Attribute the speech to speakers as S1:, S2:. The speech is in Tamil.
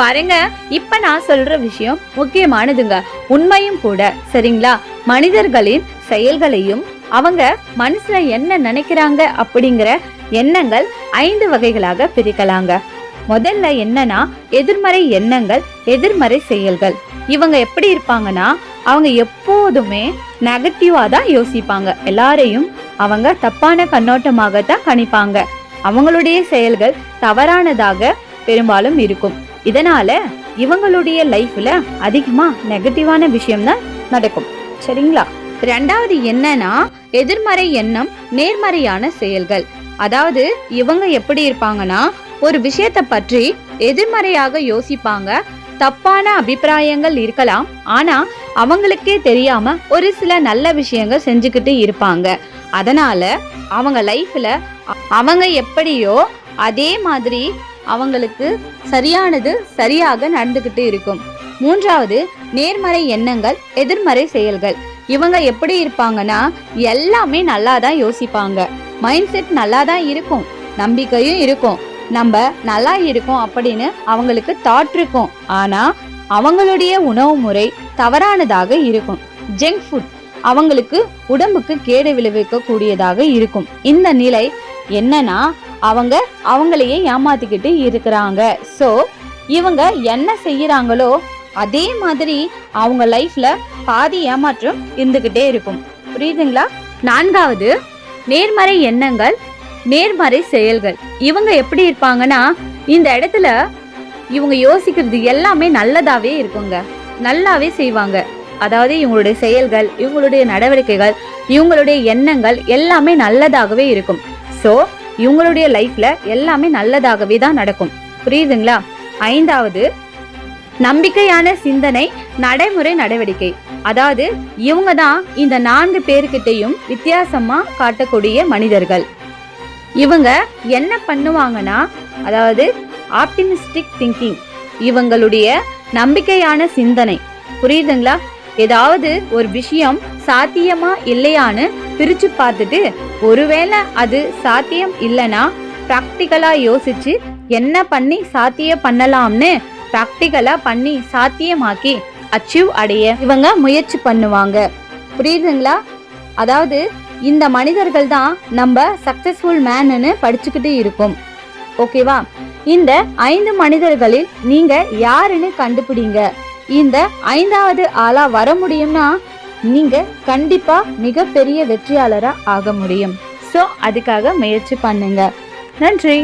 S1: பாருங்க, இப்ப நான் சொல்ற விஷயம் முக்கியமானதுங்க, உண்மையும் கூட. சரிங்களா? மனிதர்களின் செயல்களையும் அவங்க மனசுல என்ன நினைக்கிறாங்க அப்படிங்கிற எண்ணங்கள் 5 வகைகளாக பிரிக்கலாங்க. முதல்ல என்னன்னா, எதிர்மறை எண்ணங்கள், எதிர்மறை செயல்கள். இவங்க எப்படி இருப்பாங்கன்னா, அவங்க எப்போதுமே நெகட்டிவா தான் யோசிப்பாங்க. எல்லாரையும் அவங்க தப்பான கண்ணோட்டமாகத்தான் கணிப்பாங்க. அவங்களுடைய செயல்கள் தவறானதாக பெரும்பாலும் இருக்கும். இதனால இவங்களுடைய லைஃப்ல அதிகமா நெகட்டிவான விஷயம் தான் நடக்கும். சரிங்களா? ரெண்டாவது என்னன்னா, எதிர்மறை எண்ணம், நேர்மறையான செயல்கள். அதாவது இவங்க எப்படி இருப்பாங்கன்னா, ஒரு விஷயத்தை பற்றி எதிர்மறையாக யோசிப்பாங்க. தப்பான அபிப்பிராயங்கள் இருக்கலாம், ஆனா அவங்களுக்கே தெரியாம ஒரு சில நல்ல விஷயங்கள் செஞ்சுக்கிட்டு இருப்பாங்க. அதனால அவங்க லைஃப்ல அவங்க எப்படியோ அதே மாதிரி அவங்களுக்கு சரியானது சரியாக நடந்துகிட்டு இருக்கும். மூன்றாவது, நேர்மறை எண்ணங்கள், எதிர்மறை செயல்கள். இவங்க எப்படி இருப்பாங்கன்னா, எல்லாமே நல்லா தான் யோசிப்பாங்க. மைண்ட் செட் நல்லா தான் இருக்கும், நம்பிக்கையும் இருக்கும், நம்ம நல்லா இருக்கும் அப்படின்னு அவங்களுக்கு தாட் இருக்கும். ஆனா அவங்களுடைய உணவு முறை தவறானதாக இருக்கும். ஜங்க் ஃபுட் அவங்களுக்கு உடம்புக்கு கேடு விளைவிக்க கூடியதாக இருக்கும். இந்த நிலை என்னன்னா, அவங்க அவங்களையே ஏமாத்திக்கிட்டு இருக்கிறாங்க. ஸோ இவங்க என்ன செய்யறாங்களோ அதே மாதிரி அவங்க லைஃப்ல பாதி ஏமாற்றம் இருந்துகிட்டே இருக்கும். புரியுதுங்களா? நான்காவது, நேர்மறை எண்ணங்கள், நேர்மறை செயல்கள். இவங்க எப்படி இருப்பாங்கன்னா, இந்த இடத்துல இவங்க யோசிக்கிறது எல்லாமே நல்லதாவே இருக்குங்க, நல்லாவே செய்வாங்க. அதாவது இவங்களுடைய செயல்கள், இவங்களுடைய நடவடிக்கைகள், இவங்களுடைய எண்ணங்கள் எல்லாமே நல்லதாகவே இருக்கும். ஸோ இவங்களுடைய லைஃப்ல எல்லாமே நல்லதாகவே தான் நடக்கும். புரியுதுங்களா? ஐந்தாவது, நம்பிக்கையான சிந்தனை, நடைமுறை நடவடிக்கை. அதாவது இவங்க தான் இந்த 4 பேர்கிட்டையும் வித்தியாசமா காட்டக்கூடிய மனிதர்கள். இவங்க என்ன பண்ணுவாங்கன்னா, அதாவது ஆப்டிமிஸ்டிக் திங்கிங், இவங்களுடைய நம்பிக்கையான சிந்தனை. புரியுதுங்களா? ஏதாவது ஒரு விஷயம் சாத்தியமா இல்லையான்னு பிரிச்சு பார்த்துட்டு, ஒருவேளை அது சாத்தியம் இல்லைன்னா ப்ராக்டிக்கலா யோசிச்சு என்ன பண்ணி சாத்தியம் பண்ணலாம்னு ப்ராக்டிக்கலா பண்ணி சாத்தியமாக்கி அச்சீவ் அடைய இவங்க முயற்சி பண்ணுவாங்க. புரியுதுங்களா? அதாவது இந்த மனிதர்கள் தான் நம்ம சக்சஸ்ஃபுல் மேன்னு படிச்சுக்கிட்டு இருக்கோம். ஓகேவா? இந்த 5 மனிதர்களில் நீங்க யாருன்னு கண்டுபிடிங்க. இந்த 5வது ஆளா வர முடியும்னா நீங்க கண்டிப்பா மிகப்பெரிய வெற்றியாளரா ஆக முடியும். ஸோ அதுக்காக முயற்சி பண்ணுங்க. நன்றி.